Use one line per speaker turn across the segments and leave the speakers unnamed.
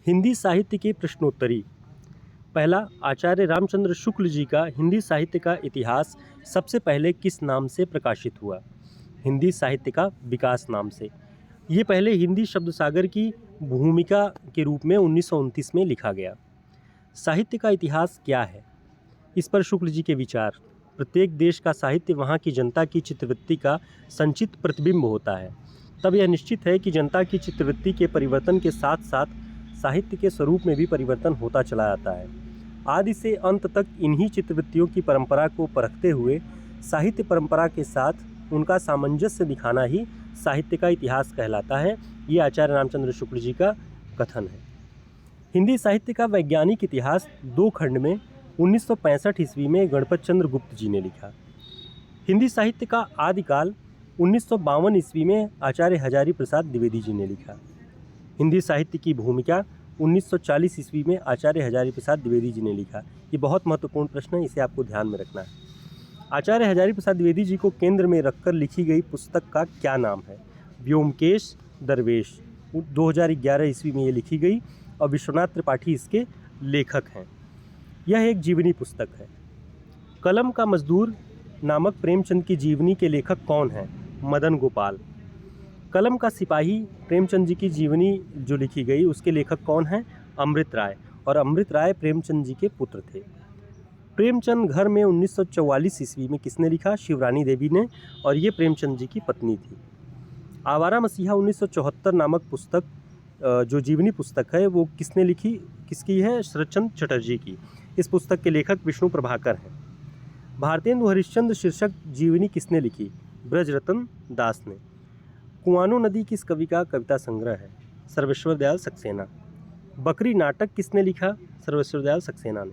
हिंदी साहित्य के प्रश्नोत्तरी। पहला, आचार्य रामचंद्र शुक्ल जी का हिंदी साहित्य का इतिहास सबसे पहले किस नाम से प्रकाशित हुआ? हिंदी साहित्य का विकास नाम से। ये पहले हिंदी शब्दसागर की भूमिका के रूप में 1929 में लिखा गया। साहित्य का इतिहास क्या है? इस पर शुक्ल जी के विचार। प्रत्येक देश का साहित्य वहाँ की जनता की चित्तवृत्ति का संचित प्रतिबिंब होता है। तब यह निश्चित है कि जनता की चित्तवृत्ति के परिवर्तन के साथ साथ साहित्य के स्वरूप में भी परिवर्तन होता चला जाता है। आदि से अंत तक इन्हीं चित्तवृत्तियों की परंपरा को परखते हुए साहित्य परंपरा के साथ उनका सामंजस्य दिखाना ही साहित्य का इतिहास कहलाता है। ये आचार्य रामचंद्र शुक्ल जी का कथन है। हिंदी साहित्य का वैज्ञानिक इतिहास 2 खंड में 1965 ईस्वी में गणपत चंद्र गुप्त जी ने लिखा। हिंदी साहित्य का आदिकाल 1952 ईस्वी में आचार्य हजारी प्रसाद द्विवेदी जी ने लिखा। हिंदी साहित्य की भूमिका 1940 ईस्वी में आचार्य हजारी प्रसाद द्विवेदी जी ने लिखा। ये बहुत महत्वपूर्ण प्रश्न है, इसे आपको ध्यान में रखना है। आचार्य हजारी प्रसाद द्विवेदी जी को केंद्र में रखकर लिखी गई पुस्तक का क्या नाम है? व्योमकेश दरवेश। 2011 ईस्वी में ये लिखी गई और विश्वनाथ त्रिपाठी इसके लेखक हैं। यह एक जीवनी पुस्तक है। कलम का मजदूर नामक प्रेमचंद की जीवनी के लेखक कौन हैं? मदन गोपाल। कलम का सिपाही प्रेमचंद जी की जीवनी जो लिखी गई उसके लेखक कौन हैं? अमृत राय। और अमृत राय प्रेमचंद जी के पुत्र थे। प्रेमचंद घर में 1944 ईस्वी में किसने लिखा? शिवरानी देवी ने, और ये प्रेमचंद जी की पत्नी थी। आवारा मसीहा 1974 नामक पुस्तक जो जीवनी पुस्तक है वो किसने लिखी? किसकी है? शरदचंद्र चटर्जी की। इस पुस्तक के लेखक विष्णु प्रभाकर हैं। भारतेंदु हरिश्चंद्र शीर्षक जीवनी किसने लिखी? ब्रजरतन दास ने। कुआनो नदी किस कवि का कविता संग्रह है? सर्वेश्वर दयाल सक्सेना। बकरी नाटक किसने लिखा? सर्वेश्वर दयाल सक्सेना ने।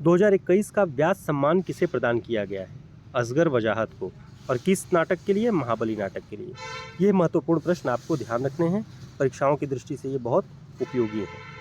2021 का व्यास सम्मान किसे प्रदान किया गया है? असगर वजाहत को। और किस नाटक के लिए? महाबली नाटक के लिए। ये महत्वपूर्ण प्रश्न आपको ध्यान रखने हैं, परीक्षाओं की दृष्टि से ये बहुत उपयोगी है।